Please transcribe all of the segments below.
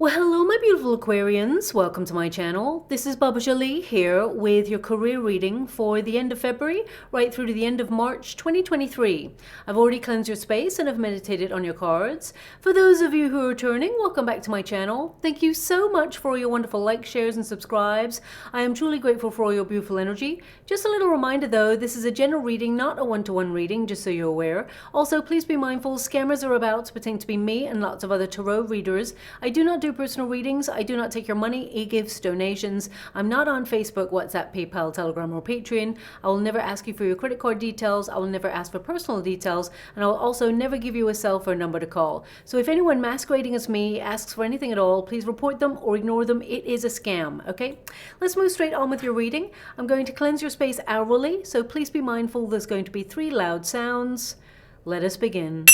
Well, hello my beautiful Aquarians, welcome to my channel. This is Baba Jolie here with your career reading for the end of February right through to the end of March 2023. I've already cleansed your space and have meditated on your cards. For those of you who are returning, welcome back to my channel. Thank you so much for all your wonderful likes, shares and subscribes. I am truly grateful for all your beautiful energy. Just a little reminder though, this is a general reading, not a one-to-one reading, just so you're aware. Also, please be mindful, scammers are about to pretend to be me and lots of other tarot readers. I do not do personal readings. I do not take your money, e-gifts, donations. I'm not on Facebook, WhatsApp, PayPal, Telegram, or Patreon. I will never ask you for your credit card details. I will never ask for personal details. And I will also never give you a cell phone number to call. So if anyone masquerading as me asks for anything at all, please report them or ignore them. It is a scam, okay? Let's move straight on with your reading. I'm going to cleanse your space hourly, so please be mindful there's going to be 3 loud sounds. Let us begin.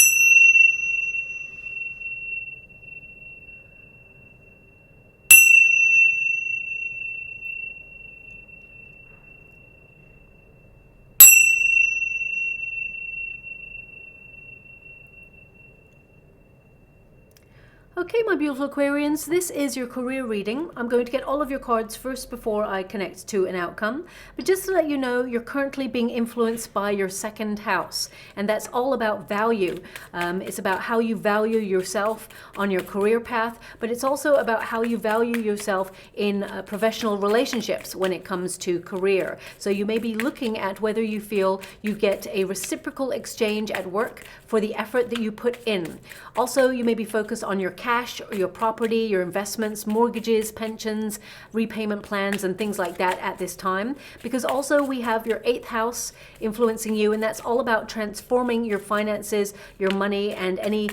Okay, my beautiful Aquarians, this is your career reading. I'm going to get all of your cards first before I connect to an outcome. But just to let you know, you're currently being influenced by your second house, and that's all about value. It's about how you value yourself on your career path, but it's also about how you value yourself in professional relationships when it comes to career. So you may be looking at whether you feel you get a reciprocal exchange at work for the effort that you put in. Also, you may be focused on your cash or your property, your investments, mortgages, pensions, repayment plans, and things like that at this time. Because also we have your 8th house influencing you, and that's all about transforming your finances, your money, and any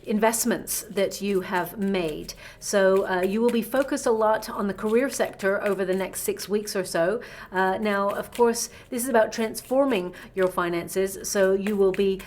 investments that you have made. So you will be focused a lot on the career sector over the next 6 weeks or so. Now, of course, this is about transforming your finances, so you will be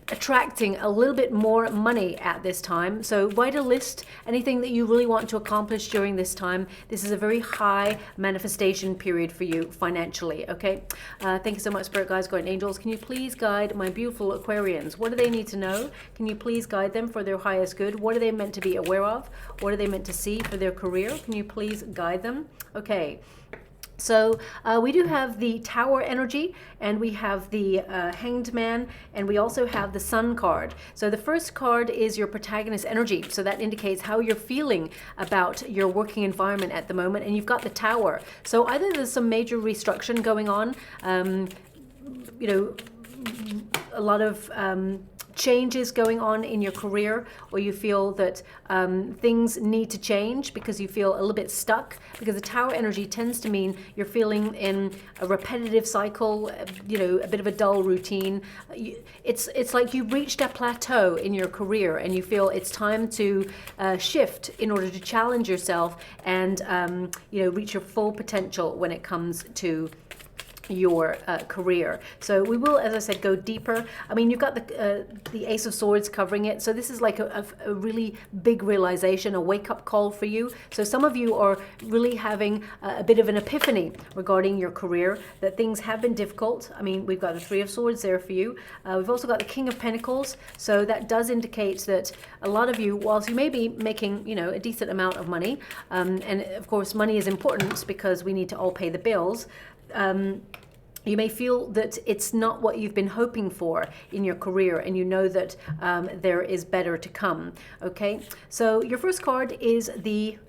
attracting a little bit more money at this time. So write a list, anything that you really want to accomplish during this time. This is a very high manifestation period for you financially, okay? Thank you so much, Spirit Guides, Guardian Angels. Can you please guide my beautiful Aquarians? What do they need to know? Can you please guide them for their highest good? What are they meant to be aware of? What are they meant to see for their career? Can you please guide them? Okay. So we do have the Tower energy, and we have the Hanged Man, and we also have the Sun card. So the first card is your protagonist energy. So that indicates how you're feeling about your working environment at the moment. And you've got the Tower. So either there's some major restructuring going on, you know, a lot of changes going on in your career, or you feel that things need to change because you feel a little bit stuck, because the Tower energy tends to mean you're feeling in a repetitive cycle, you know, a bit of a dull routine. It's like you've reached a plateau in your career and you feel it's time to shift in order to challenge yourself and you know, reach your full potential when it comes to your career. So we will, as I said, go deeper. I mean, you've got the Ace of Swords covering it, so this is like a really big realization, a wake-up call for you. So some of you are really having a bit of an epiphany regarding your career, that things have been difficult. I mean, we've got the 3 of Swords there for you. We've also got the King of Pentacles, so that does indicate that a lot of you, whilst you may be making, you know, a decent amount of money, and of course money is important because we need to all pay the bills, you may feel that it's not what you've been hoping for in your career, and you know that there is better to come, okay? So your first card is the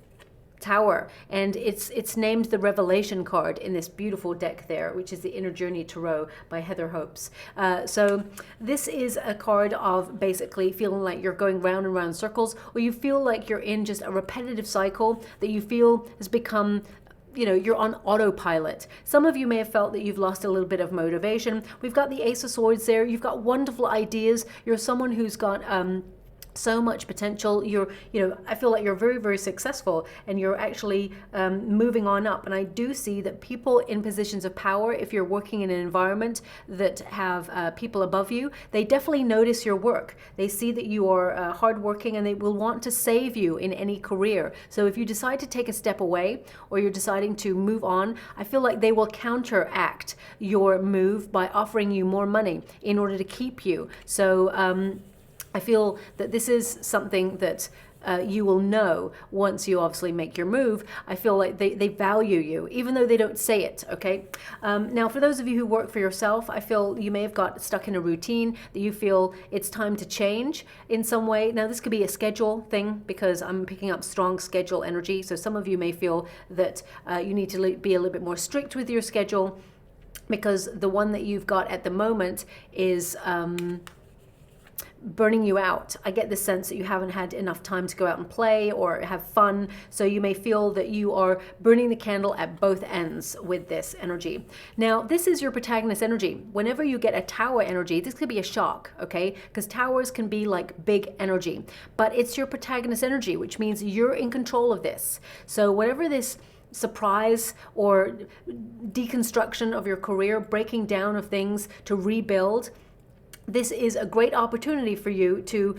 Tower, and it's named the Revelation card in this beautiful deck there, which is the Inner Journey Tarot by Heather HOEPS. So this is a card of basically feeling like you're going round and round circles, or you feel like you're in just a repetitive cycle that you feel has become, you know, you're on autopilot. Some of you may have felt that you've lost a little bit of motivation. We've got the Ace of Swords there. You've got wonderful ideas. You're someone who's got so much potential. You're, you know, I feel like you're very, very successful, and you're actually moving on up. And I do see that people in positions of power, if you're working in an environment that have people above you, they definitely notice your work. They see that you are hardworking, and they will want to save you in any career. So if you decide to take a step away, or you're deciding to move on, I feel like they will counteract your move by offering you more money in order to keep you. So I feel that this is something that you will know once you obviously make your move. I feel like they value you, even though they don't say it, okay? Now, for those of you who work for yourself, I feel you may have got stuck in a routine that you feel it's time to change in some way. Now, this could be a schedule thing because I'm picking up strong schedule energy. So some of you may feel that you need to be a little bit more strict with your schedule because the one that you've got at the moment is burning you out. I get the sense that you haven't had enough time to go out and play or have fun. So you may feel that you are burning the candle at both ends with this energy. Now, this is your protagonist energy. Whenever you get a tower energy, this could be a shock, okay? Because towers can be like big energy, but it's your protagonist energy, which means you're in control of this. So whatever this surprise or deconstruction of your career, breaking down of things to rebuild, this is a great opportunity for you to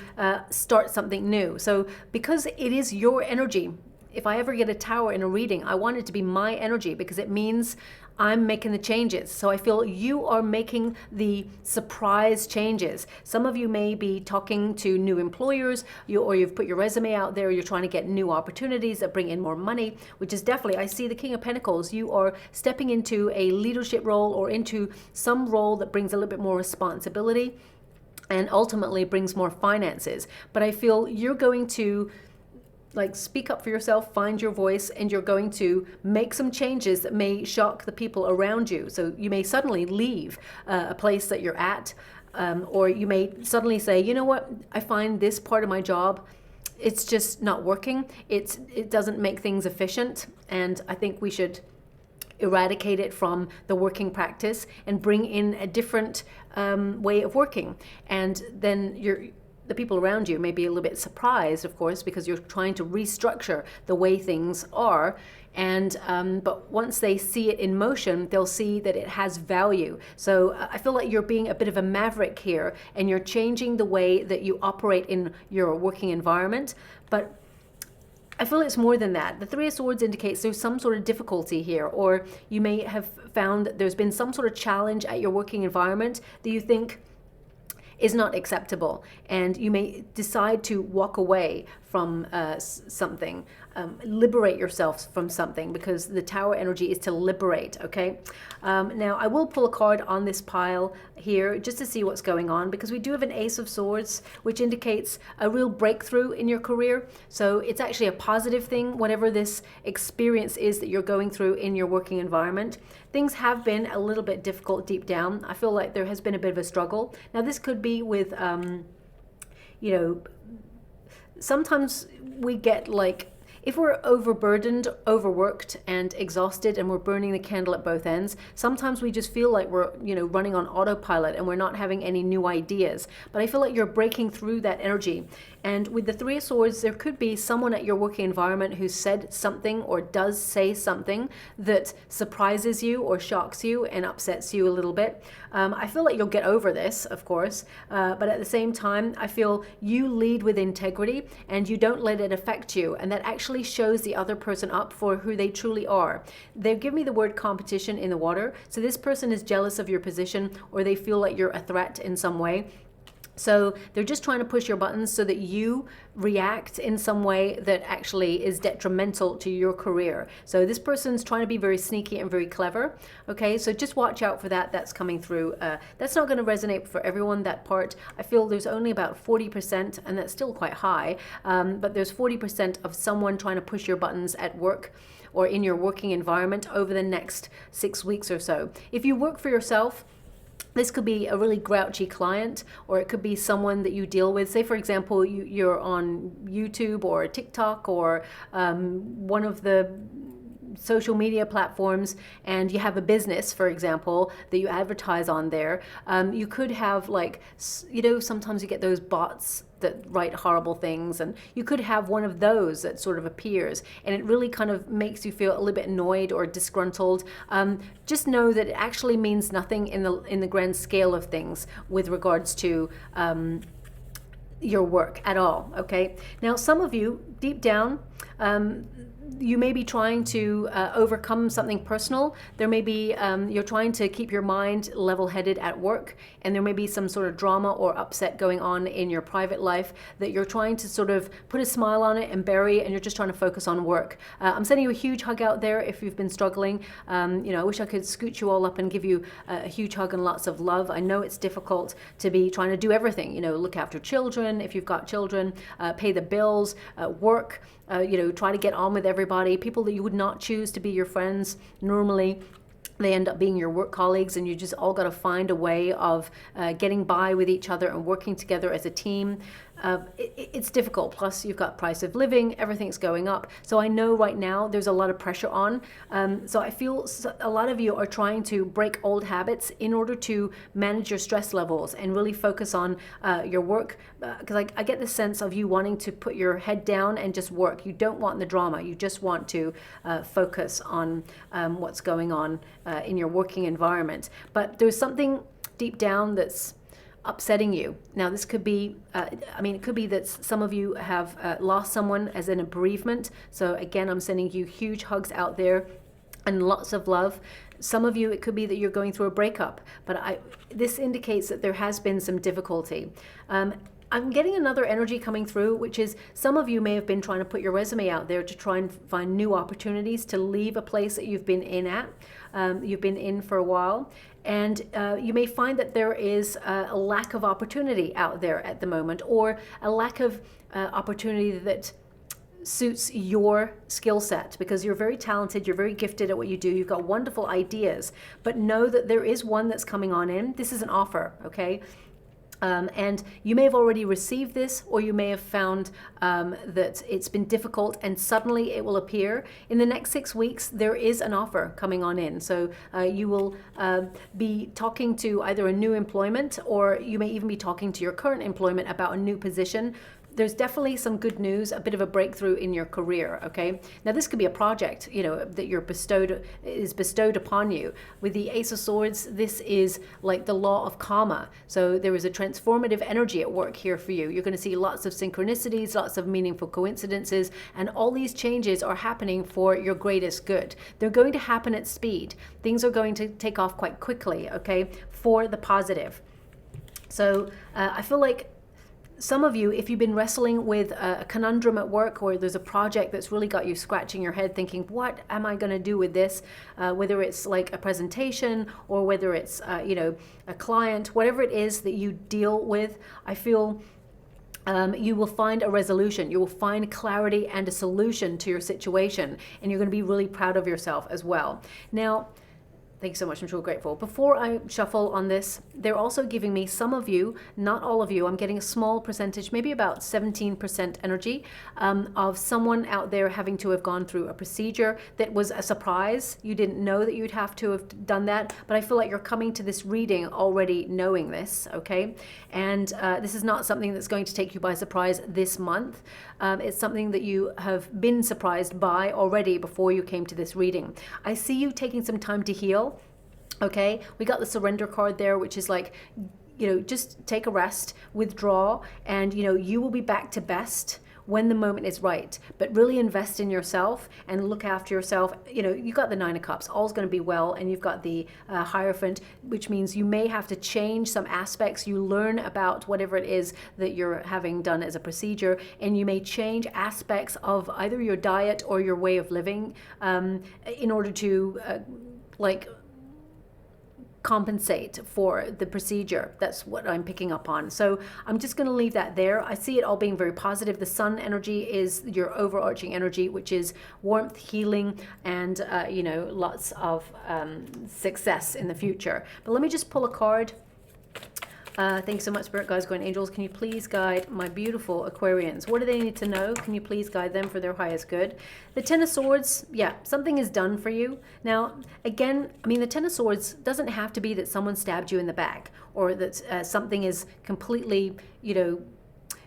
start something new. So because it is your energy, if I ever get a tower in a reading, I want it to be my energy because it means I'm making the changes. So I feel you are making the surprise changes. Some of you may be talking to new employers, or you've put your resume out there, you're trying to get new opportunities that bring in more money, which is definitely, I see the King of Pentacles. You are stepping into a leadership role or into some role that brings a little bit more responsibility and ultimately brings more finances. But I feel you're going to speak up for yourself, find your voice, and you're going to make some changes that may shock the people around you. So you may suddenly leave a place that you're at, or you may suddenly say, you know what, I find this part of my job, it's just not working. It doesn't make things efficient, and I think we should eradicate it from the working practice and bring in a different way of working. And then the people around you may be a little bit surprised, of course, because you're trying to restructure the way things are. And but once they see it in motion, they'll see that it has value. So I feel like you're being a bit of a maverick here, and you're changing the way that you operate in your working environment. But I feel it's more than that. The Three of Swords indicates there's some sort of difficulty here, or you may have found that there's been some sort of challenge at your working environment that you think is not acceptable, and you may decide to walk away from something, liberate yourself from something, because the Tower energy is to liberate, okay? Now, I will pull a card on this pile here just to see what's going on, because we do have an Ace of Swords, which indicates a real breakthrough in your career. So it's actually a positive thing, whatever this experience is that you're going through in your working environment. Things have been a little bit difficult deep down. I feel like there has been a bit of a struggle. Now, this could be with, you know, sometimes we get if we're overburdened, overworked, and exhausted, and we're burning the candle at both ends, sometimes we just feel like we're, running on autopilot and we're not having any new ideas. But I feel like you're breaking through that energy. And with the Three of Swords, there could be someone at your working environment who said something or does say something that surprises you or shocks you and upsets you a little bit. I feel like you'll get over this, of course, but at the same time, I feel you lead with integrity and you don't let it affect you. And that actually shows the other person up for who they truly are. They give me the word competition in the water. So this person is jealous of your position, or they feel like you're a threat in some way. So they're just trying to push your buttons so that you react in some way that actually is detrimental to your career. So this person's trying to be very sneaky and very clever. Okay, so just watch out for that. That's coming through. That's not going to resonate for everyone, that part. I feel there's only about 40%, and that's still quite high, but there's 40% of someone trying to push your buttons at work or in your working environment over the next 6 weeks or so. If you work for yourself, this could be a really grouchy client, or it could be someone that you deal with. Say, for example, you're on YouTube or TikTok or one of the social media platforms, and you have a business, for example, that you advertise on there. You could have sometimes you get those bots that write horrible things, and you could have one of those that sort of appears, and it really kind of makes you feel a little bit annoyed or disgruntled. Just know that it actually means nothing in the grand scale of things with regards to your work at all. Okay, now some of you deep down, you may be trying to overcome something personal. There may be, you're trying to keep your mind level-headed at work, and there may be some sort of drama or upset going on in your private life that you're trying to sort of put a smile on it and bury, and you're just trying to focus on work. I'm sending you a huge hug out there if you've been struggling. You know, I wish I could scoot you all up and give you a huge hug and lots of love. I know it's difficult to be trying to do everything, you know, look after children if you've got children, pay the bills, work, you know, try to get on with everybody. People that you would not choose to be your friends normally, they end up being your work colleagues, and you just all got to find a way of getting by with each other and working together as a team. It's difficult. Plus, you've got price of living, everything's going up. So I know right now there's a lot of pressure on. So I feel a lot of you are trying to break old habits in order to manage your stress levels and really focus on your work. Because I get the sense of you wanting to put your head down and just work. You don't want the drama. You just want to focus on what's going on in your working environment. But there's something deep down that's upsetting you. Now, this could be, I mean, it could be that some of you have lost someone as in a bereavement. So again, I'm sending you huge hugs out there and lots of love. Some of you, it could be that you're going through a breakup, but this indicates that there has been some difficulty. I'm getting another energy coming through, which is some of you may have been trying to put your resume out there to try and find new opportunities to leave a place that you've been in for a while. And you may find that there is a lack of opportunity out there at the moment, or a lack of opportunity that suits your skill set, because you're very talented, you're very gifted at what you do, you've got wonderful ideas, but know that there is one that's coming on in. This is an offer, okay? And you may have already received this, or you may have found that it's been difficult and suddenly it will appear. In the next 6 weeks, there is an offer coming on in. So you will be talking to either a new employment, or you may even be talking to your current employment about a new position. There's definitely some good news, a bit of a breakthrough in your career, okay? Now, this could be a project, you know, that is bestowed upon you. With the Ace of Swords, this is like the law of karma. So there is a transformative energy at work here for you. You're going to see lots of synchronicities, lots of meaningful coincidences, and all these changes are happening for your greatest good. They're going to happen at speed. Things are going to take off quite quickly, okay, for the positive. So I feel like some of you, if you've been wrestling with a conundrum at work, or there's a project that's really got you scratching your head thinking, what am I going to do with this? Whether it's like a presentation, or whether it's, you know, a client, whatever it is that you deal with, I feel you will find a resolution. You will find clarity and a solution to your situation, and you're going to be really proud of yourself as well. Now, thank you so much. I'm so grateful. Before I shuffle on this, they're also giving me, some of you, not all of you, I'm getting a small percentage, maybe about 17% energy of someone out there having to have gone through a procedure that was a surprise. You didn't know that you'd have to have done that, but I feel like you're coming to this reading already knowing this, okay? And this is not something that's going to take you by surprise this month. It's something that you have been surprised by already before you came to this reading. I see you taking some time to heal. Okay, we got the surrender card there, which is like, you know, just take a rest, withdraw, and, you know, you will be back to best when the moment is right. But really invest in yourself and look after yourself. You know, you got the Nine of Cups, all's going to be well, and you've got the Hierophant, which means you may have to change some aspects. You learn about whatever it is that you're having done as a procedure, and you may change aspects of either your diet or your way of living in order to like compensate for the procedure. That's what I'm picking up on. So I'm just going to leave that there. I see it all being very positive. The sun energy is your overarching energy, which is warmth, healing, and you know, lots of success in the future. But let me just pull a card. Thanks so much, Spirit Guides, Guardian Angels. Can you please guide my beautiful Aquarians? What do they need to know? Can you please guide them for their highest good? The Ten of Swords, yeah, something is done for you. Now, again, I mean, the Ten of Swords doesn't have to be that someone stabbed you in the back, or that something is completely, you know,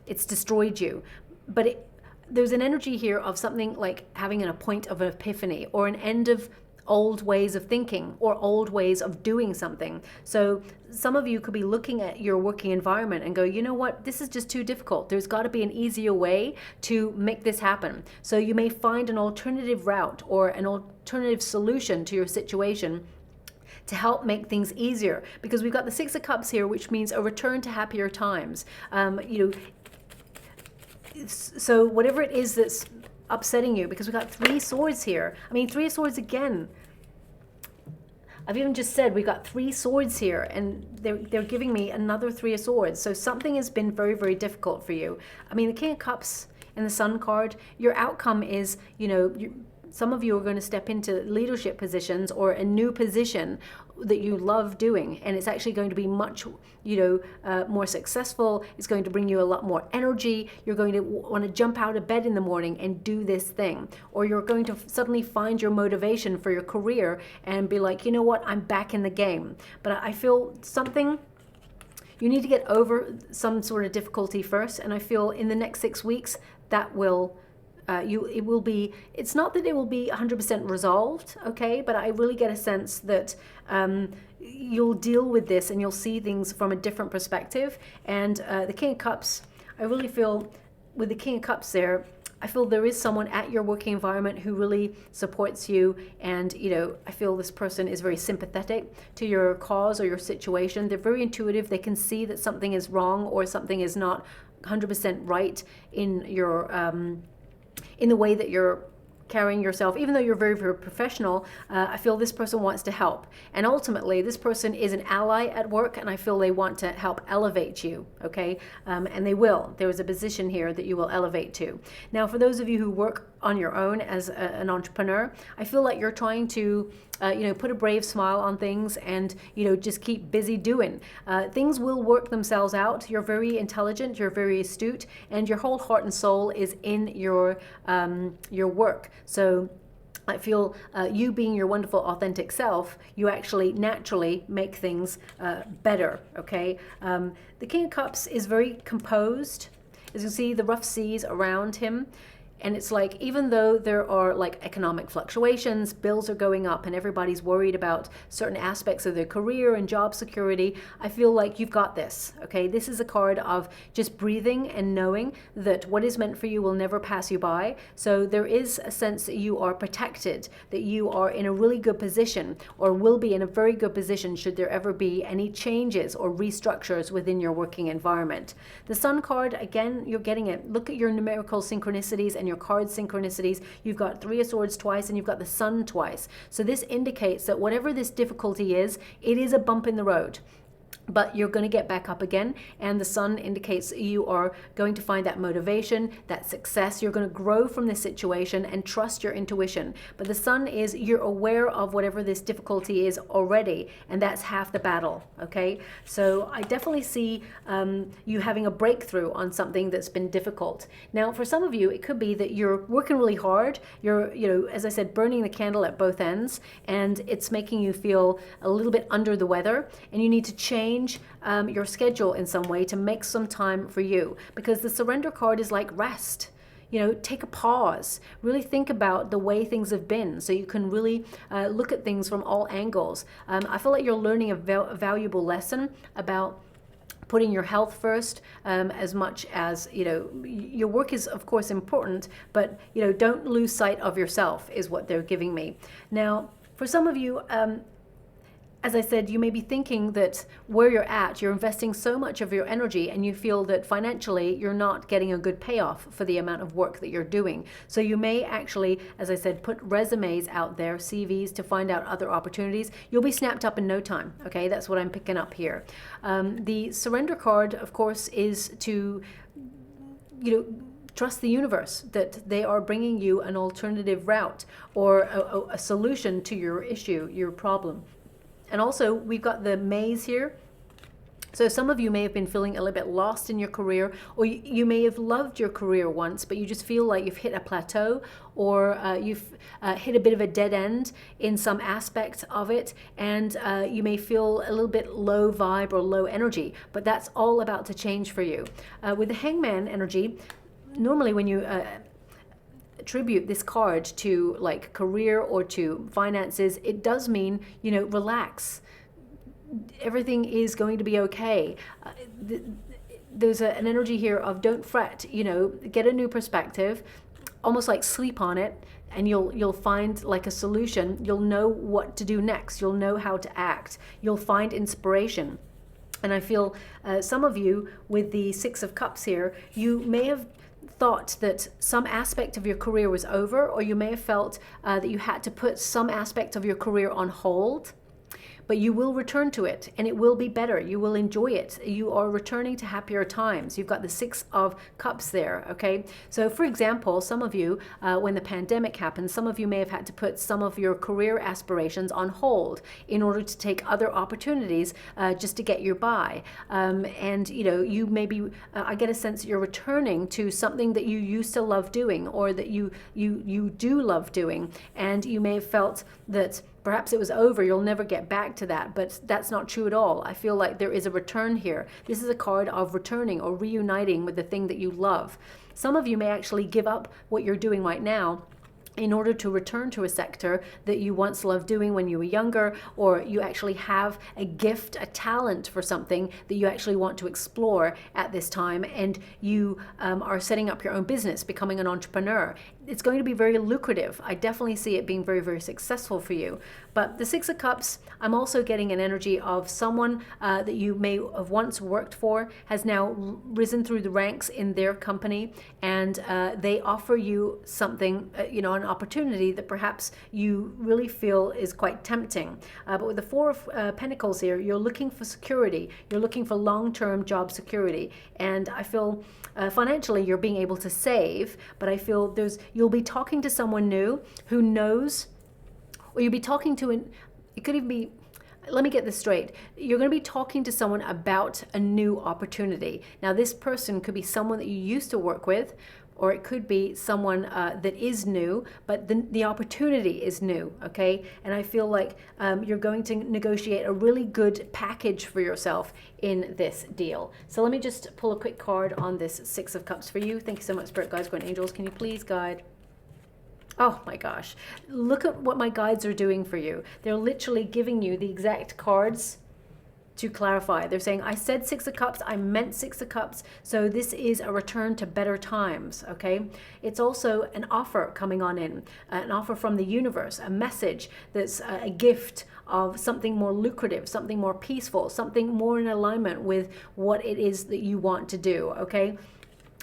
it's destroyed you. But there's an energy here of something like having a point of an epiphany, or an end of old ways of thinking or old ways of doing something. So some of you could be looking at your working environment and go, you know what, this is just too difficult. There's got to be an easier way to make this happen. So you may find an alternative route or an alternative solution to your situation to help make things easier, because we've got the Six of Cups here, which means a return to happier times. So whatever it is that's upsetting you, because we've got Three of Swords here. I mean, Three of Swords again. I've even just said we got Three Swords here, and they're giving me another Three of Swords. So something has been very, very difficult for you. I mean, the King of Cups and the Sun card, your outcome is, some of you are going to step into leadership positions or a new position that you love doing, and it's actually going to be much more successful. It's going to bring you a lot more energy. You're going to want to jump out of bed in the morning and do this thing, or you're going to suddenly find your motivation for your career and be like, you know what, I'm back in the game. But I feel something, you need to get over some sort of difficulty first, and I feel in the next 6 weeks that will it's not that it will be 100% resolved, okay, but I really get a sense that you'll deal with this and you'll see things from a different perspective. And the King of Cups, I really feel with the King of Cups there, I feel there is someone at your working environment who really supports you, and I feel this person is very sympathetic to your cause or your situation. They're very intuitive. They can see that something is wrong or something is not 100% right in your in the way that you're carrying yourself. Even though you're very, very professional, I feel this person wants to help. And ultimately, this person is an ally at work, and I feel they want to help elevate you, okay? And they will. There is a position here that you will elevate to. Now, for those of you who work on your own as an entrepreneur, I feel like you're trying to put a brave smile on things and just keep busy doing. Things will work themselves out. You're very intelligent, you're very astute, and your whole heart and soul is in your work. So I feel you being your wonderful authentic self, you actually naturally make things better, okay? The King of Cups is very composed. As you see, the rough seas around him. And it's like, even though there are like economic fluctuations, bills are going up, and everybody's worried about certain aspects of their career and job security, I feel like you've got this, okay? This is a card of just breathing and knowing that what is meant for you will never pass you by. So there is a sense that you are protected, that you are in a really good position, or will be in a very good position should there ever be any changes or restructures within your working environment. The Sun card, again, you're getting it. Look at your numerical synchronicities and your card synchronicities. You've got Three of Swords twice, and you've got the Sun twice. So this indicates that whatever this difficulty is, it is a bump in the road, but you're going to get back up again. And the Sun indicates you are going to find that motivation, that success. You're going to grow from this situation and trust your intuition. But the Sun is, you're aware of whatever this difficulty is already, and that's half the battle, okay? So I definitely see you having a breakthrough on something that's been difficult. Now, for some of you, it could be that you're working really hard. You're, as I said, burning the candle at both ends, and it's making you feel a little bit under the weather, and you need to change your schedule in some way to make some time for you, because the Surrender card is like rest. Take a pause, really think about the way things have been, so you can really look at things from all angles. I feel like you're learning a valuable lesson about putting your health first, as much as, your work is of course important, but don't lose sight of yourself is what they're giving me. Now, for some of you, as I said, you may be thinking that where you're at, you're investing so much of your energy, and you feel that financially you're not getting a good payoff for the amount of work that you're doing. So you may actually, as I said, put resumes out there, CVs, to find out other opportunities. You'll be snapped up in no time, okay? That's what I'm picking up here. The Surrender card, of course, is to, trust the universe, that they are bringing you an alternative route or a solution to your issue, your problem. And also, we've got the Maze here. So some of you may have been feeling a little bit lost in your career, or you may have loved your career once, but you just feel like you've hit a plateau, or you've hit a bit of a dead end in some aspect of it, and you may feel a little bit low vibe or low energy, but that's all about to change for you. With the Hangman energy, normally when you attribute this card to like career or to finances, it does mean, you know, relax. Everything is going to be okay. There's an energy here of don't fret, you know, get a new perspective, almost like sleep on it, and you'll find like a solution. You'll know what to do next. You'll know how to act. You'll find inspiration. And I feel some of you with the Six of Cups here, you may have thought that some aspect of your career was over, or you may have felt that you had to put some aspect of your career on hold. But you will return to it, and it will be better. You will enjoy it. You are returning to happier times. You've got the Six of Cups there, okay? So for example, some of you, when the pandemic happened, some of you may have had to put some of your career aspirations on hold in order to take other opportunities just to get you by. And, you know, you maybe, I get a sense that you're returning to something that you used to love doing, or that you do love doing. And you may have felt that perhaps it was over, you'll never get back to that, but that's not true at all. I feel like there is a return here. This is a card of returning or reuniting with the thing that you love. Some of you may actually give up what you're doing right now in order to return to a sector that you once loved doing when you were younger, or you actually have a gift, a talent for something that you actually want to explore at this time, and you are setting up your own business, becoming an entrepreneur. It's going to be very lucrative. I definitely see it being very, very successful for you. But the Six of Cups, I'm also getting an energy of someone that you may have once worked for has now risen through the ranks in their company, and they offer you something, you know, an opportunity that perhaps you really feel is quite tempting. But with the Four of Pentacles here, you're looking for security. You're looking for long-term job security. And I feel financially you're being able to save, but I feel you'll be talking to someone new who knows, or you'll be talking to it could even be, let me get this straight. You're going to be talking to someone about a new opportunity. Now, this person could be someone that you used to work with, or it could be someone that is new, but the opportunity is new, okay? And I feel like you're going to negotiate a really good package for yourself in this deal. So let me just pull a quick card on this Six of Cups for you. Thank you so much, Spirit Guides, Guardian Angels. Can you please guide? Oh my gosh, look at what my guides are doing for you. They're literally giving you the exact cards to clarify. They're saying, I said Six of Cups, I meant Six of Cups, so this is a return to better times, okay? It's also an offer coming on in, an offer from the universe, a message that's a gift of something more lucrative, something more peaceful, something more in alignment with what it is that you want to do, okay?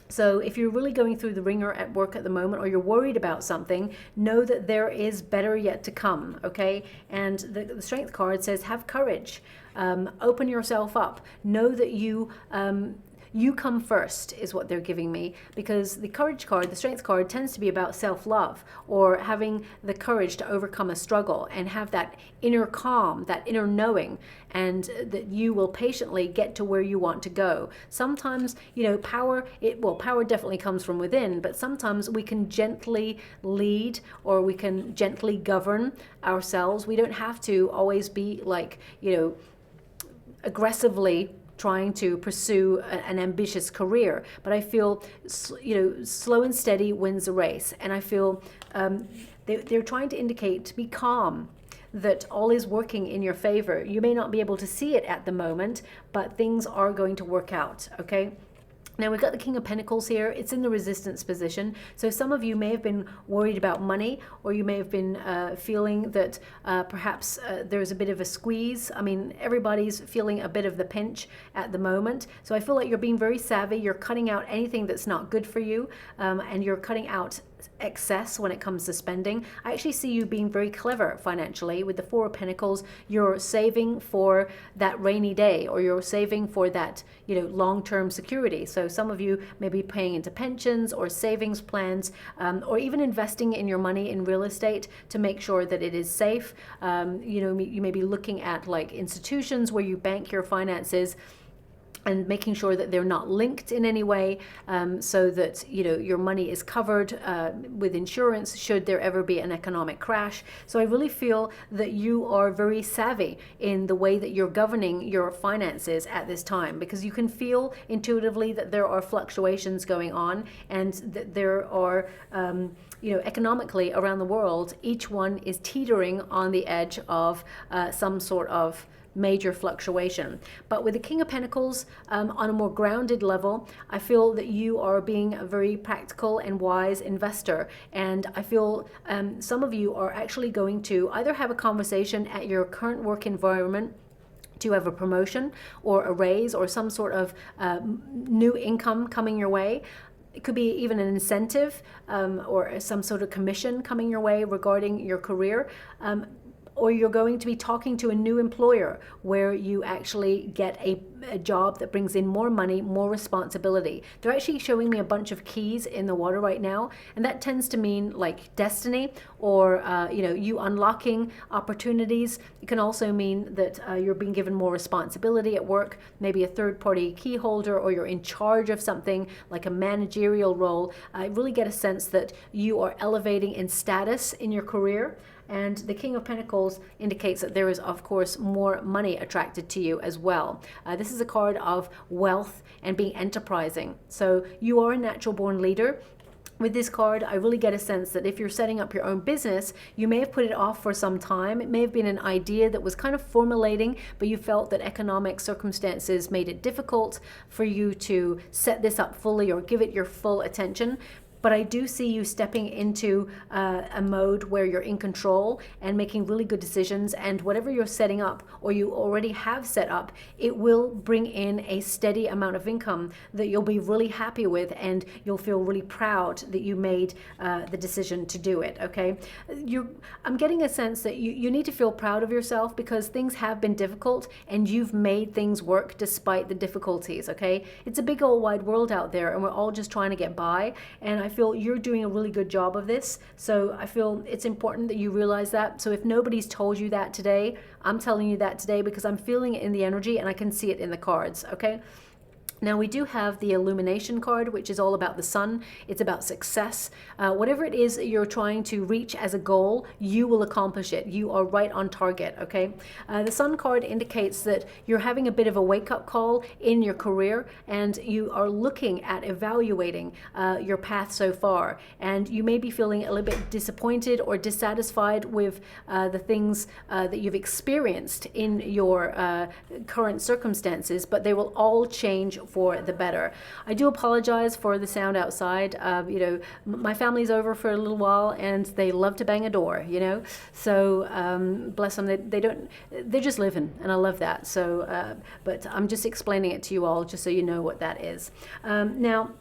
So if you're really going through the ringer at work at the moment, or you're worried about something, know that there is better yet to come, okay? And the Strength card says, have courage, open yourself up, know that you come first is what they're giving me, because the Courage card, the Strength card, tends to be about self-love, or having the courage to overcome a struggle and have that inner calm, that inner knowing, and that you will patiently get to where you want to go. Sometimes, you know, power definitely comes from within, but sometimes we can gently lead, or we can gently govern ourselves. We don't have to always be like, you know, aggressively trying to pursue an ambitious career, but I feel, you know, slow and steady wins the race. And I feel they're trying to indicate to be calm, that all is working in your favor. You may not be able to see it at the moment, but things are going to work out, okay? Now we've got the King of Pentacles here. It's in the resistance position. So some of you may have been worried about money, or you may have been feeling that perhaps there's a bit of a squeeze. I mean, everybody's feeling a bit of the pinch at the moment. So I feel like you're being very savvy. You're cutting out anything that's not good for you, and you're cutting out excess when it comes to spending. I actually see you being very clever financially. With the Four of Pentacles, you're saving for that rainy day, or you're saving for that, you know, long-term security. So some of you may be paying into pensions or savings plans, or even investing in your money in real estate to make sure that it is safe. You know, you may be looking at like institutions where you bank your finances. and making sure that they're not linked in any way, so that your money is covered with insurance should there ever be an economic crash. So I really feel that you are very savvy in the way that you're governing your finances at this time, because you can feel intuitively that there are fluctuations going on, and that there are economically around the world, each one is teetering on the edge of some sort of major fluctuation. But with the King of Pentacles, on a more grounded level, I feel that you are being a very practical and wise investor. And I feel some of you are actually going to either have a conversation at your current work environment to have a promotion or a raise or some sort of new income coming your way. It could be even an incentive or some sort of commission coming your way regarding your career. Or you're going to be talking to a new employer where you actually get a job that brings in more money, more responsibility. They're actually showing me a bunch of keys in the water right now, and that tends to mean like destiny, or you unlocking opportunities. It can also mean that you're being given more responsibility at work, maybe a third-party key holder, or you're in charge of something like a managerial role. I really get a sense that you are elevating in status in your career. And the King of Pentacles indicates that there is, of course, more money attracted to you as well. This is a card of wealth and being enterprising. So you are a natural born leader. With this card, I really get a sense that if you're setting up your own business, you may have put it off for some time. It may have been an idea that was kind of formulating, but you felt that economic circumstances made it difficult for you to set this up fully or give it your full attention. But I do see you stepping into a mode where you're in control and making really good decisions, and whatever you're setting up or you already have set up, it will bring in a steady amount of income that you'll be really happy with, and you'll feel really proud that you made the decision to do it, okay? I'm getting a sense that you need to feel proud of yourself, because things have been difficult and you've made things work despite the difficulties, okay? It's a big old wide world out there, and we're all just trying to get by, and I feel you're doing a really good job of this. So I feel it's important that you realize that. So if nobody's told you that today, I'm telling you that today because I'm feeling it in the energy and I can see it in the cards, okay? Now we do have the Illumination card, which is all about the sun. It's about success. Whatever it is that you're trying to reach as a goal, you will accomplish it. You are right on target, okay? The sun card indicates that you're having a bit of a wake-up call in your career, and you are looking at evaluating your path so far. And you may be feeling a little bit disappointed or dissatisfied with the things that you've experienced in your current circumstances, but they will all change for the better. I do apologize for the sound outside. My family's over for a little while and they love to bang a door, so bless them. They're just living, and I love that. So but I'm just explaining it to you all just so you know what that is. Now,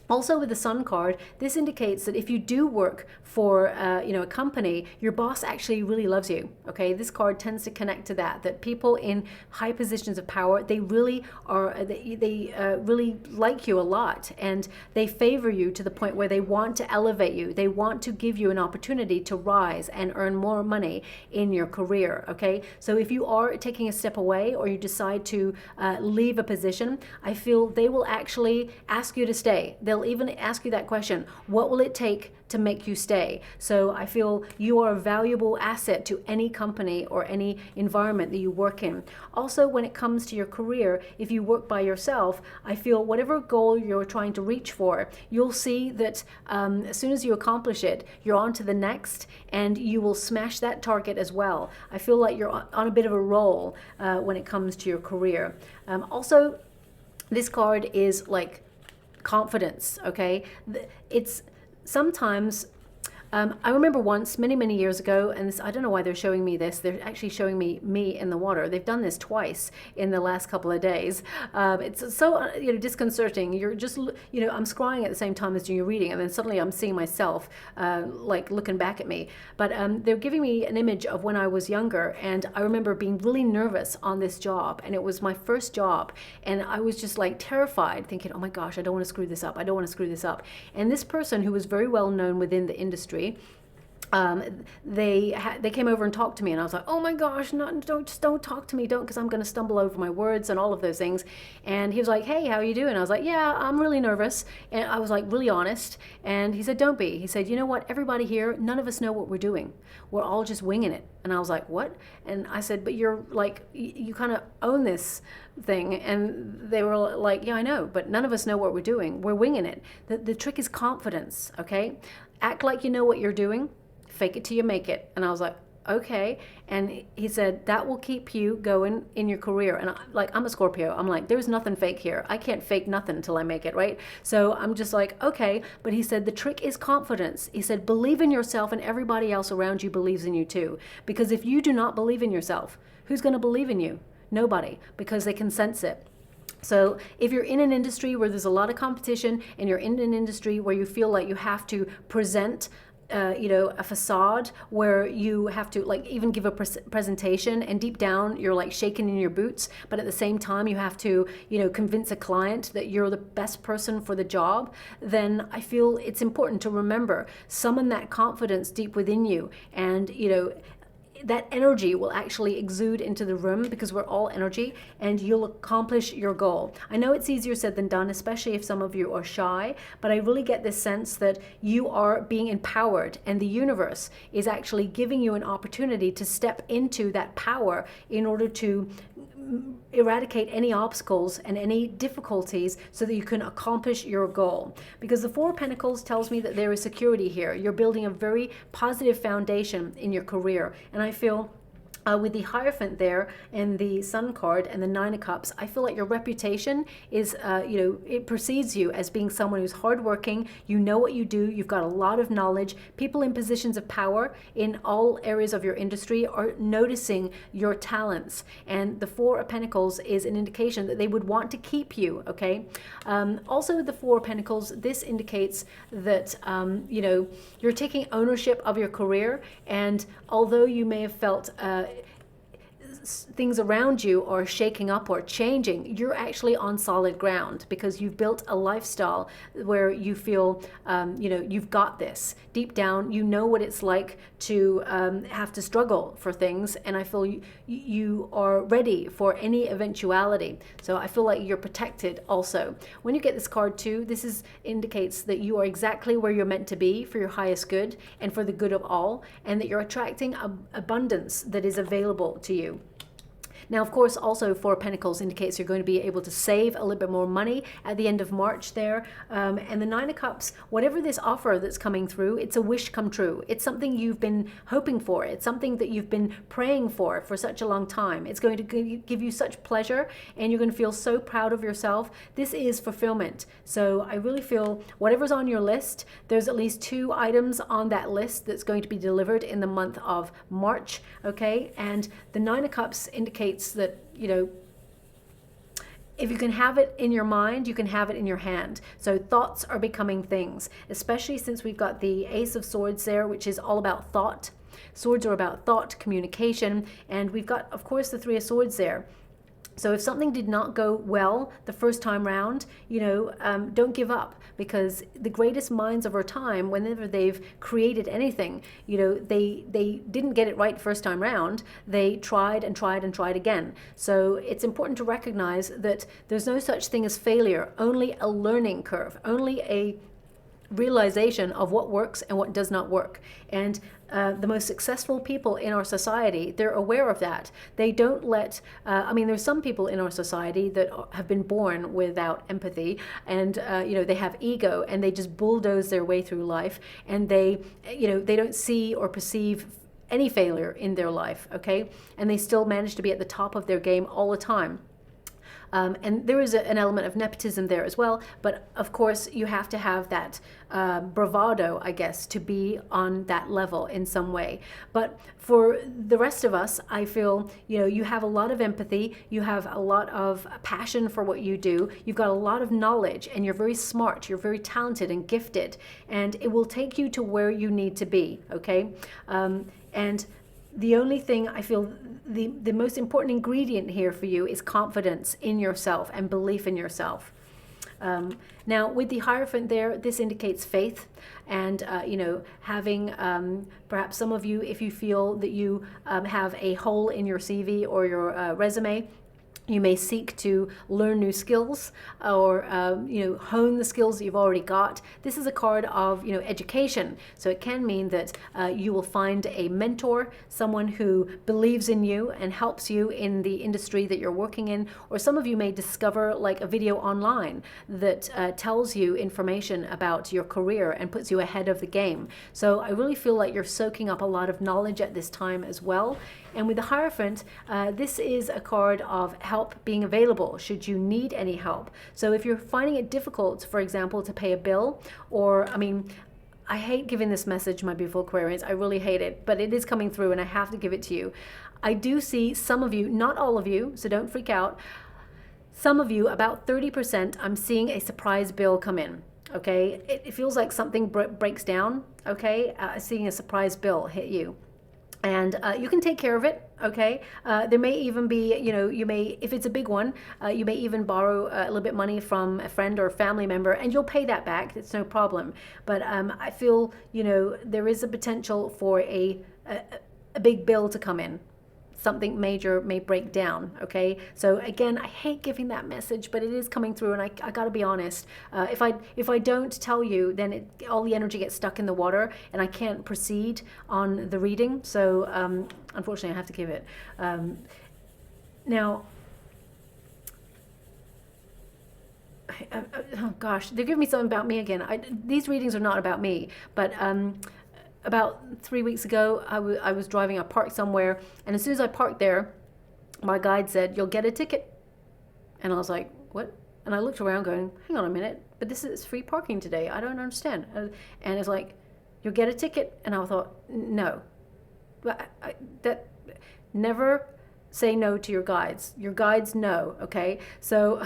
also with the Sun card, this indicates that if you do work for a company, your boss actually really loves you, okay? This card tends to connect to that people in high positions of power, they really are, they really like you a lot, and they favor you to the point where they want to elevate you. They want to give you an opportunity to rise and earn more money in your career, okay? So if you are taking a step away or you decide to leave a position, I feel they will actually ask you to stay. They'll even ask you that question, what will it take to make you stay? So I feel you are a valuable asset to any company or any environment that you work in. Also, when it comes to your career, if you work by yourself, I feel whatever goal you're trying to reach for, you'll see that as soon as you accomplish it, you're on to the next, and you will smash that target as well. I feel like you're on a bit of a roll when it comes to your career. Also, this card is like confidence, okay? It's sometimes, I remember once, many years ago, and this, I don't know why they're showing me this. They're actually showing me in the water. They've done this twice in the last couple of days. It's so disconcerting. You're just, I'm scrying at the same time as doing your reading, and then suddenly I'm seeing myself like looking back at me. But they're giving me an image of when I was younger, and I remember being really nervous on this job, and it was my first job, and I was just like terrified, thinking, oh my gosh, I don't want to screw this up. I don't want to screw this up. And this person who was very well known within the industry they came over and talked to me, and I was like, oh my gosh, don't talk to me, don't, because I'm going to stumble over my words and all of those things. And he was like, hey, how are you doing? I was like, yeah, I'm really nervous. And I was like really honest. And he said, don't be. He said, you know what, everybody here, none of us know what we're doing. We're all just winging it. And I was like, what? And I said, but you're like, you kind of own this thing. And they were like, yeah, I know, but none of us know what we're doing. We're winging it. The trick is confidence, okay? Act like you know what you're doing. Fake it till you make it. And I was like, okay. And he said, that will keep you going in your career. And I'm a Scorpio. I'm like, there's nothing fake here. I can't fake nothing until I make it, right? So I'm just like, okay. But he said, the trick is confidence. He said, believe in yourself, and everybody else around you believes in you too. Because if you do not believe in yourself, who's going to believe in you? Nobody, because they can sense it. So if you're in an industry where there's a lot of competition, and you're in an industry where you feel like you have to present a facade, where you have to like even give a presentation, and deep down you're like shaking in your boots, but at the same time you have to, convince a client that you're the best person for the job, then I feel it's important to remember, summon that confidence deep within you, and that energy will actually exude into the room, because we're all energy, and you'll accomplish your goal. I know it's easier said than done, especially if some of you are shy, but I really get this sense that you are being empowered, and the universe is actually giving you an opportunity to step into that power in order to eradicate any obstacles and any difficulties, so that you can accomplish your goal. Because the Four of Pentacles tells me that there is security here. You're building a very positive foundation in your career, and I feel with the Hierophant there and the Sun card and the Nine of Cups, I feel like your reputation is, it precedes you as being someone who's hardworking. You know what you do. You've got a lot of knowledge. People in positions of power in all areas of your industry are noticing your talents. And the Four of Pentacles is an indication that they would want to keep you, okay? Also with the Four of Pentacles, this indicates that, you're taking ownership of your career. And although you may have felt things around you are shaking up or changing, you're actually on solid ground, because you've built a lifestyle where you feel, you've got this. Deep down, you know what it's like to have to struggle for things, and I feel you are ready for any eventuality. So I feel like you're protected also. When you get this card too, this indicates that you are exactly where you're meant to be for your highest good and for the good of all, and that you're attracting abundance that is available to you. Now, of course, also Four of Pentacles indicates you're going to be able to save a little bit more money at the end of March there. And the Nine of Cups, whatever this offer that's coming through, it's a wish come true. It's something you've been hoping for. It's something that you've been praying for such a long time. It's going to give you such pleasure, and you're going to feel so proud of yourself. This is fulfillment. So I really feel whatever's on your list, there's at least 2 items on that list that's going to be delivered in the month of March, okay? And the Nine of Cups indicates that, if you can have it in your mind, you can have it in your hand. So thoughts are becoming things, especially since we've got the Ace of Swords there, which is all about thought. Swords are about thought, communication, and we've got, of course, the Three of Swords there. So if something did not go well the first time round, don't give up, because the greatest minds of our time, whenever they've created anything, they didn't get it right first time round. They tried and tried and tried again. So it's important to recognize that there's no such thing as failure, only a learning curve, only a realization of what works and what does not work. And the most successful people in our society, they're aware of that. They don't let, there's some people in our society that have been born without empathy, and, they have ego, and they just bulldoze their way through life, and they don't see or perceive any failure in their life, okay? And they still manage to be at the top of their game all the time. And there is an element of nepotism there as well, but of course you have to have that bravado, I guess, to be on that level in some way. But for the rest of us, I feel, you have a lot of empathy, you have a lot of passion for what you do, you've got a lot of knowledge, and you're very smart, you're very talented and gifted, and it will take you to where you need to be, okay? And the only thing I feel the most important ingredient here for you is confidence in yourself and belief in yourself. Now, with the Hierophant there, this indicates faith and, you know, having perhaps some of you, if you feel that you have a hole in your CV or your resume, you may seek to learn new skills or, you know, hone the skills that you've already got. This is a card of, you know, education. So it can mean that you will find a mentor, someone who believes in you and helps you in the industry that you're working in. Or some of you may discover like a video online that tells you information about your career and puts you ahead of the game. So I really feel like you're soaking up a lot of knowledge at this time as well. And with the Hierophant, this is a card of help being available should you need any help. So if you're finding it difficult, for example, to pay a bill, or, I mean, I hate giving this message, my beautiful Aquarians. I really hate it, but it is coming through and I have to give it to you. I do see some of you, not all of you, so don't freak out. Some of you, about 30%, I'm seeing a surprise bill come in. Okay, it feels like something breaks down. Okay, seeing a surprise bill hit you. And you can take care of it, okay? There may even be, you know, you may, if it's a big one, you may even borrow a little bit money from a friend or a family member, and you'll pay that back. It's no problem. But I feel, you know, there is a potential for a big bill to come in. Something major may break down, okay? So again, I hate giving that message, but it is coming through, and I gotta be honest. If I don't tell you, then all the energy gets stuck in the water, and I can't proceed on the reading. So unfortunately, I have to give it. Now, oh gosh, they're giving me something about me again. These readings are not about me, but about 3 weeks ago, I was driving, I parked somewhere, and as soon as I parked there, my guide said, "You'll get a ticket." And I was like, "What?" And I looked around going, "Hang on a minute, but this is free parking today. I don't understand." And it's like, "You'll get a ticket." And I thought, no. That never say no to your guides. Your guides know, okay? So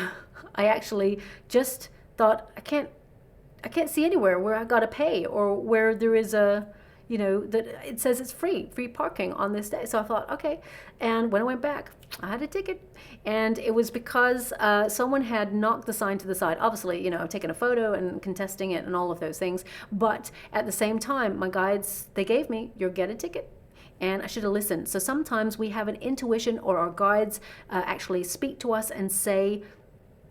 I actually just thought, I can't see anywhere where I gotta pay or where there is a, you know, that it says it's free parking on this day. So I thought, okay. And when I went back, I had a ticket. And it was because someone had knocked the sign to the side. Obviously, you know, I've taken a photo and contesting it and all of those things. But at the same time, my guides, they gave me, "You'll get a ticket." And I should have listened. So sometimes we have an intuition, or our guides actually speak to us and say,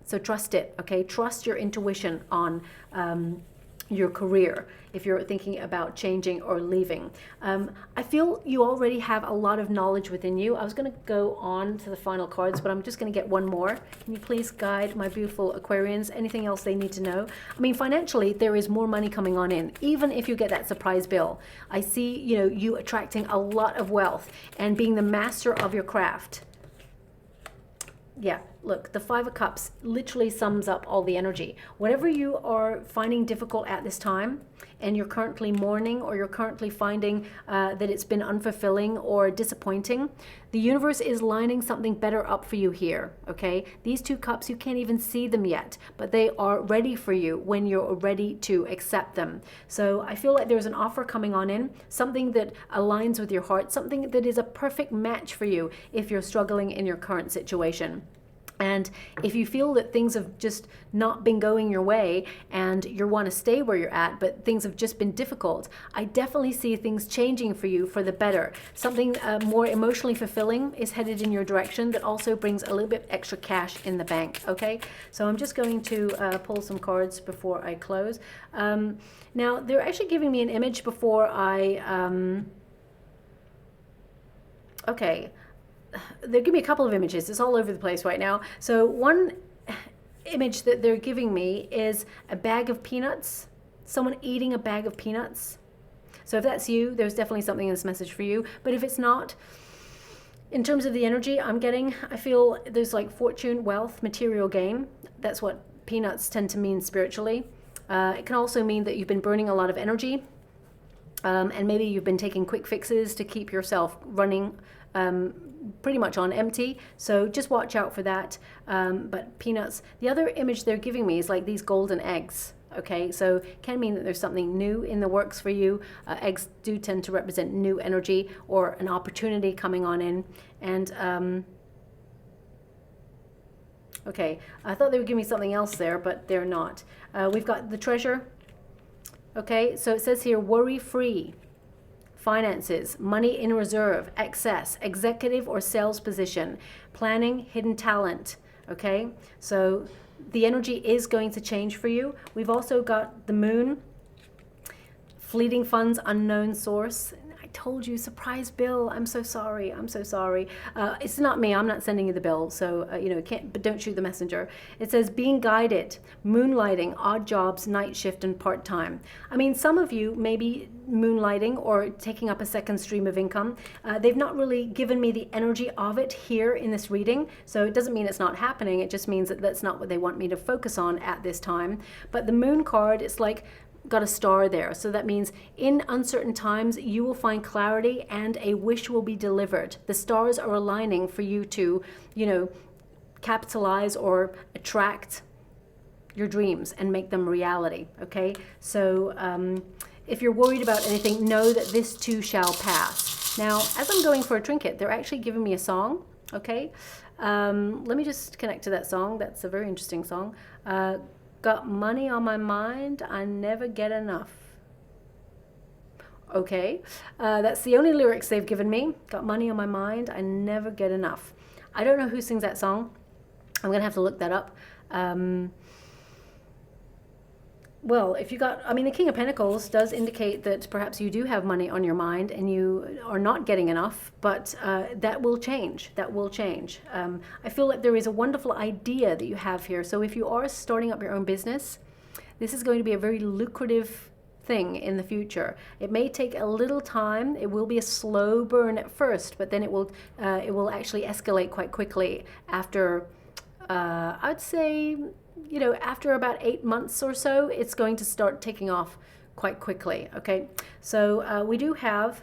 so trust it, okay? Trust your intuition on your career if you're thinking about changing or leaving. I feel you already have a lot of knowledge within you. I was going to go on to the final cards, but I'm just going to get one more. Can you please guide my beautiful Aquarians? Anything else they need to know? I mean, financially, there is more money coming on in, even if you get that surprise bill. I see, you know, you attracting a lot of wealth and being the master of your craft. Yeah, look, the Five of Cups literally sums up all the energy. Whatever you are finding difficult at this time, and you're currently mourning, or you're currently finding that it's been unfulfilling or disappointing, the universe is lining something better up for you here, okay? These two cups, you can't even see them yet, but they are ready for you when you're ready to accept them. So I feel like there's an offer coming on in, something that aligns with your heart, something that is a perfect match for you if you're struggling in your current situation. And if you feel that things have just not been going your way and you want to stay where you're at, but things have just been difficult, I definitely see things changing for you for the better. Something more emotionally fulfilling is headed in your direction that also brings a little bit extra cash in the bank, okay? So I'm just going to pull some cards before I close. Now, they're actually giving me an image before I... okay. They're giving me a couple of images. It's all over the place right now. So one image that they're giving me is a bag of peanuts. Someone eating a bag of peanuts. So if that's you, there's definitely something in this message for you. But if it's not, in terms of the energy I'm getting, I feel there's like fortune, wealth, material gain. That's what peanuts tend to mean spiritually. It can also mean that you've been burning a lot of energy. And maybe you've been taking quick fixes to keep yourself running pretty much on empty, so just watch out for that. But peanuts, the other image they're giving me is like these golden eggs, okay? So can mean that there's something new in the works for you. Eggs do tend to represent new energy or an opportunity coming on in. And Okay, I thought they would give me something else there, but they're not. We've got the treasure. Okay, so it says here, worry-free, finances, money in reserve, excess, executive or sales position, planning, hidden talent. Okay, so the energy is going to change for you. We've also got the moon, fleeting funds, unknown source. I told you, surprise bill. I'm so sorry. I'm so sorry. It's not me. I'm not sending you the bill. So, but don't shoot the messenger. It says being guided, moonlighting, odd jobs, night shift, and part-time. I mean, some of you may be moonlighting or taking up a second stream of income. They've not really given me the energy of it here in this reading. So it doesn't mean it's not happening. It just means that that's not what they want me to focus on at this time. But the moon card, it's like, got a star there. So that means in uncertain times, you will find clarity and a wish will be delivered. The stars are aligning for you to, capitalize or attract your dreams and make them reality. Okay. So, if you're worried about anything, know that this too shall pass. Now, as I'm going for a trinket, they're actually giving me a song. Okay. Let me just connect to that song. That's a very interesting song. Got money on my mind, I never get enough. Okay, that's the only lyrics they've given me. Got money on my mind, I never get enough. I don't know who sings that song. I'm gonna have to look that up. Well, if you got, the King of Pentacles does indicate that perhaps you do have money on your mind and you are not getting enough, but that will change. That will change. I feel like there is a wonderful idea that you have here. So if you are starting up your own business, this is going to be a very lucrative thing in the future. It may take a little time. It will be a slow burn at first, but then it will actually escalate quite quickly after, I'd say, after about 8 months or so, it's going to start taking off quite quickly. Okay, so we do have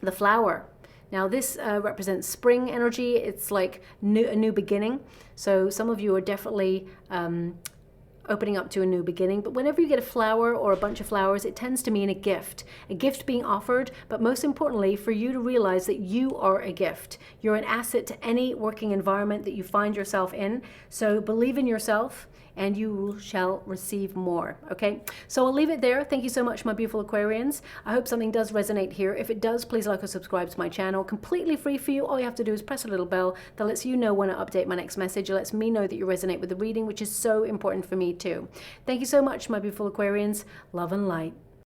the flower. Now this represents spring energy. It's like a new beginning. So some of you are definitely opening up to a new beginning. But whenever you get a flower or a bunch of flowers, it tends to mean a gift being offered, but most importantly, for you to realize that you are a gift. You're an asset to any working environment that you find yourself in. So believe in yourself and you shall receive more. Okay, so I'll leave it there. Thank you so much, my beautiful Aquarians. I hope something does resonate here. If it does, please like or subscribe to my channel. Completely free for you. All you have to do is press a little bell that lets you know when I update my next message. It lets me know that you resonate with the reading, which is so important for me too. Thank you so much, my beautiful Aquarians. Love and light.